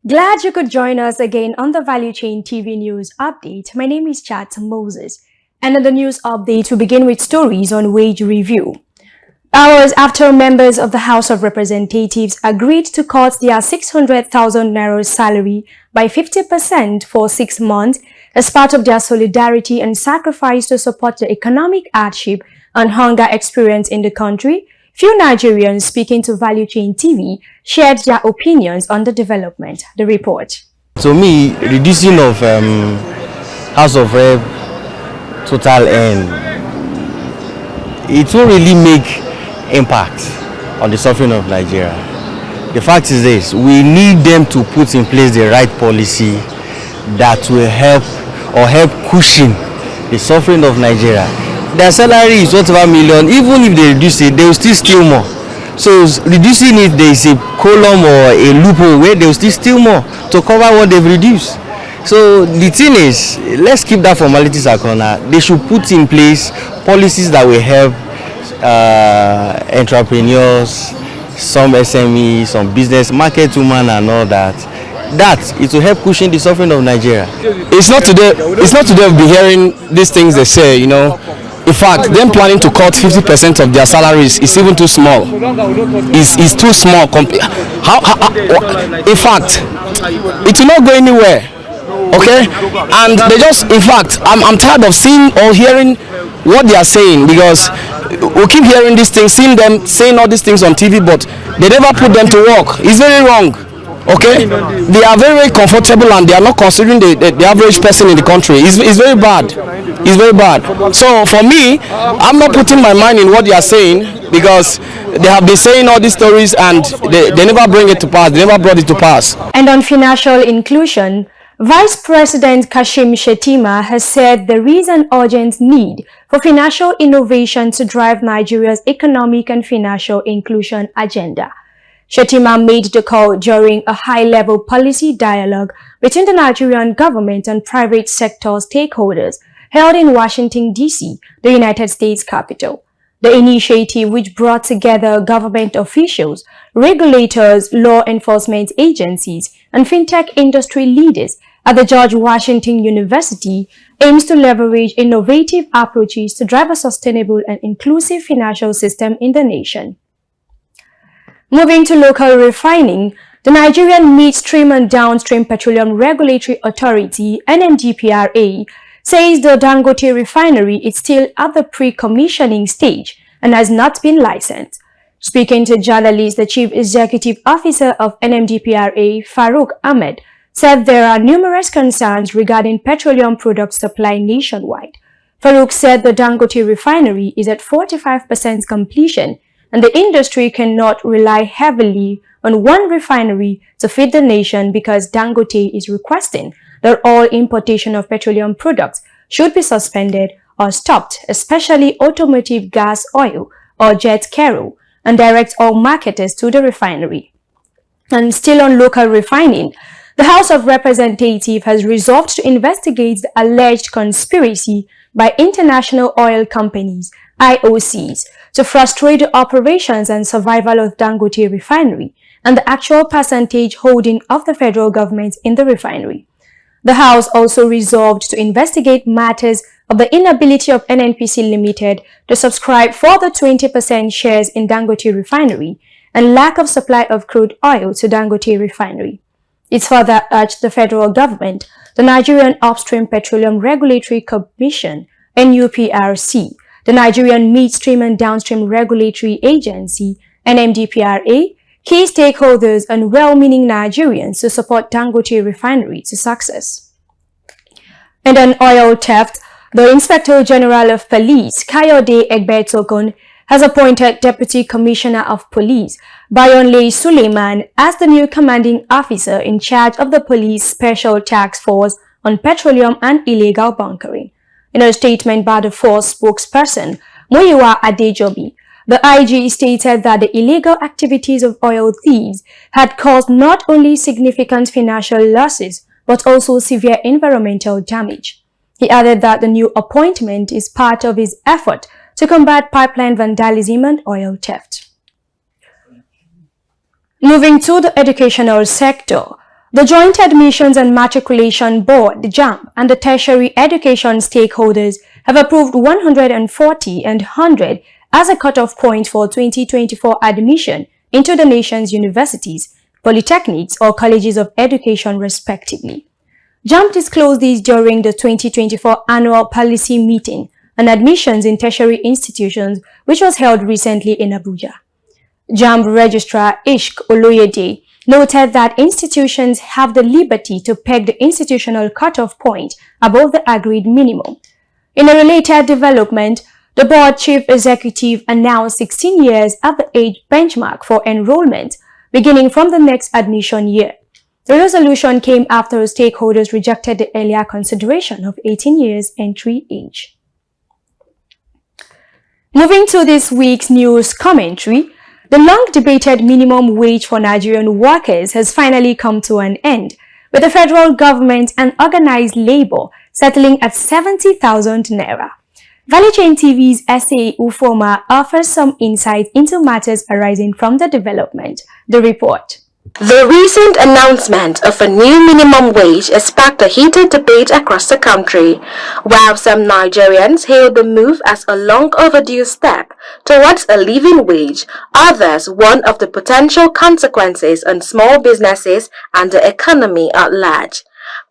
Glad you could join us again on the Value Chain TV News Update. My name is Chat Moses. And in the news update, we begin with stories on wage review. Hours after members of the House of Representatives agreed to cut their 600,000 naira salary by 50% for 6 months as part of their solidarity and sacrifice to support the economic hardship and hunger experienced in the country, few Nigerians speaking to Value Chain TV shared their opinions on the development. The report. To me, reducing of House of Rep total earn, it won't really make impact on the suffering of Nigeria. The fact is this: we need them to put in place the right policy that will help cushion the suffering of Nigeria. Their salary is whatever million. Even if they reduce it, they will still steal more. So reducing it, there is a column or a loophole where they will still steal more to cover what they've reduced. So the thing is, let's keep that formalities at corner. They should put in place policies that will help entrepreneurs, some SMEs, some business, market women and all that. It will help cushion the suffering of Nigeria. It's not today we'll be hearing these things they say, you know. In fact, them planning to cut 50% of their salaries is even too small. It's too small. In fact, it will not go anywhere. Okay? And they just, in fact, I'm tired of seeing or hearing what they are saying, because we keep hearing these things, seeing them saying all these things on TV, but they never put them to work. It's very wrong. Okay, they are very, very comfortable and they are not considering the average person in the country. It's very bad. It's very bad. So for me, I'm not putting my mind in what they are saying, because they have been saying all these stories and they never bring it to pass. They never brought it to pass. And on financial inclusion, Vice President Kashim Shettima has said there is an urgent need for financial innovation to drive Nigeria's economic and financial inclusion agenda. Shettima made the call during a high-level policy dialogue between the Nigerian government and private sector stakeholders held in Washington, D.C., the United States capital. The initiative, which brought together government officials, regulators, law enforcement agencies, and fintech industry leaders at the George Washington University, aims to leverage innovative approaches to drive a sustainable and inclusive financial system in the nation. Moving to local refining, the Nigerian Midstream and Downstream Petroleum Regulatory Authority, NMDPRA, says the Dangote refinery is still at the pre-commissioning stage and has not been licensed. Speaking to journalists, the Chief Executive Officer of NMDPRA, Farouk Ahmed, said there are numerous concerns regarding petroleum product supply nationwide. Farouk said the Dangote refinery is at 45% completion, and the industry cannot rely heavily on one refinery to feed the nation, because Dangote is requesting that all importation of petroleum products should be suspended or stopped, especially automotive gas oil or jet kerosene, and direct all marketers to the refinery. And still on local refining, the House of Representatives has resolved to investigate the alleged conspiracy by international oil companies, IOCs, to frustrate the operations and survival of Dangote refinery and the actual percentage holding of the federal government in the refinery. The House also resolved to investigate matters of the inability of NNPC Limited to subscribe for the 20% shares in Dangote refinery and lack of supply of crude oil to Dangote refinery. It further urged the federal government, the Nigerian Upstream Petroleum Regulatory Commission, NUPRC, the Nigerian Midstream and Downstream Regulatory Agency, NMDPRA, key stakeholders and well-meaning Nigerians to support Dangote refinery to success. And on oil theft, the Inspector General of Police, Kayode Egbetokun, has appointed Deputy Commissioner of Police, Bayonle Suleiman, as the new commanding officer in charge of the Police Special Task Force on Petroleum and Illegal Bunkering. In a statement by the force spokesperson, Muyiwa Adejobi, the IG stated that the illegal activities of oil thieves had caused not only significant financial losses, but also severe environmental damage. He added that the new appointment is part of his effort to combat pipeline vandalism and oil theft. Moving to the educational sector, The Joint Admissions and Matriculation Board, the JAMB, and the tertiary education stakeholders have approved 140 and 100 as a cutoff point for 2024 admission into the nation's universities, polytechnics, or colleges of education, respectively. JAMB disclosed this during the 2024 annual policy meeting on admissions in tertiary institutions, which was held recently in Abuja. JAMB Registrar Ishq Oloyede noted that institutions have the liberty to peg the institutional cutoff point above the agreed minimum. In a related development, the board chief executive announced 16 years as the age benchmark for enrollment, beginning from the next admission year. The resolution came after stakeholders rejected the earlier consideration of 18 years entry age. Moving to this week's news commentary, the long-debated minimum wage for Nigerian workers has finally come to an end, with the federal government and organized labor settling at 70,000 naira. Value Chain TV's SA Ufoma offers some insight into matters arising from the development. The report. The recent announcement of a new minimum wage has sparked a heated debate across the country. While some Nigerians hail the move as a long overdue step towards a living wage, others warn of the potential consequences on small businesses and the economy at large.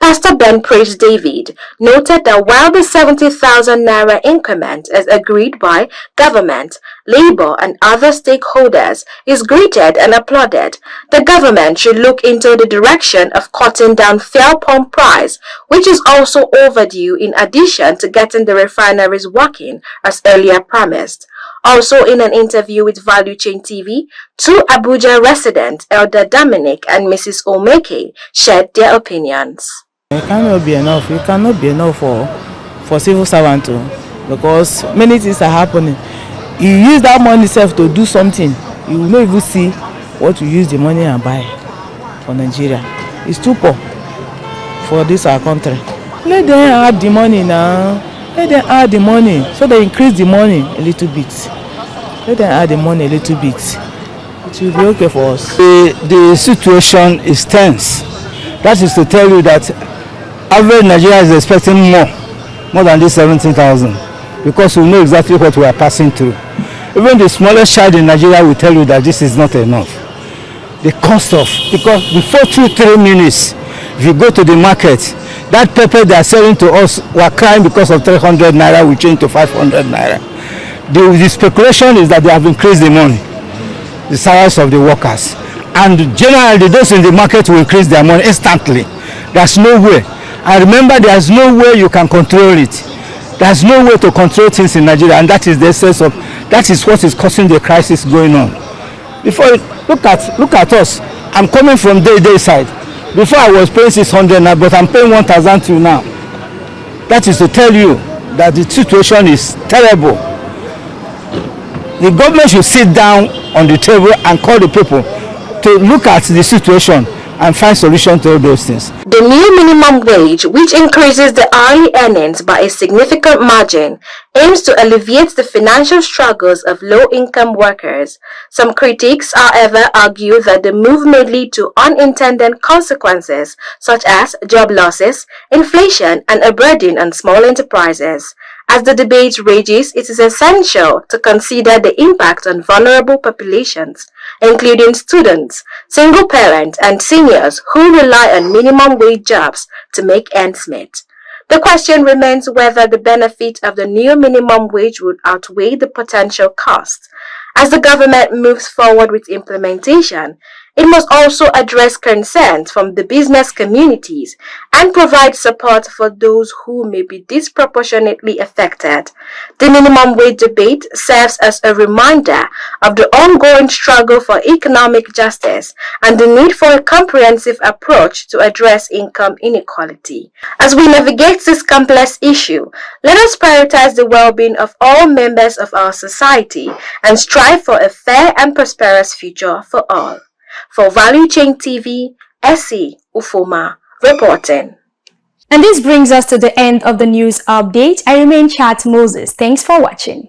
Pastor Ben Praise David noted that while the 70,000 naira increment is agreed by government, labor and other stakeholders is greeted and applauded, the government should look into the direction of cutting down fuel pump price, which is also overdue in addition to getting the refineries working as earlier promised. Also in an interview with Value Chain TV, two Abuja residents, Elder Dominic and Mrs. Omeke, shared their opinions. It cannot be enough. It cannot be enough for civil servants because many things are happening. You use that money itself to do something, you will not even see what you use the money and buy for Nigeria. It's too poor for this our country. Let them add the money now. Let them add the money so they increase the money a little bit. Let them add the money a little bit. It will be okay for us. The situation is tense. That is to tell you that average Nigeria is expecting more than this 17,000, because we know exactly what we are passing through. Even the smallest child in Nigeria will tell you that this is not enough. The cost of, because before 2-3 minutes, if you go to the market, that pepper they are selling to us, we are crying because of 300 naira, we change to 500 naira. The speculation is that they have increased the money, the salaries of the workers. And generally, those in the market will increase their money instantly. There's no way. And remember, there's no way you can control it. There's no way to control things in Nigeria, and that is the essence of, that is what is causing the crisis going on. Before, look at us. I'm coming from day side. Before I was paying 600 now, but I'm paying 1,002 now. That is to tell you that the situation is terrible. The government should sit down on the table and call the people to look at the situation and find solutions to all those things. The new minimum wage, which increases the hourly earnings by a significant margin, aims to alleviate the financial struggles of low-income workers. Some critics, however, argue that the move may lead to unintended consequences such as job losses, inflation, and a burden on small enterprises. As the debate rages, it is essential to consider the impact on vulnerable populations, including students, single parents, and seniors who rely on minimum wage jobs to make ends meet. The question remains whether the benefit of the new minimum wage would outweigh the potential costs. As the government moves forward with implementation, it must also address concerns from the business communities and provide support for those who may be disproportionately affected. The minimum wage debate serves as a reminder of the ongoing struggle for economic justice and the need for a comprehensive approach to address income inequality. As we navigate this complex issue, let us prioritize the well-being of all members of our society and strive for a fair and prosperous future for all. For Value Chain TV, SC Ufoma reporting. And this brings us to the end of the news update. I remain Chat Moses. Thanks for watching.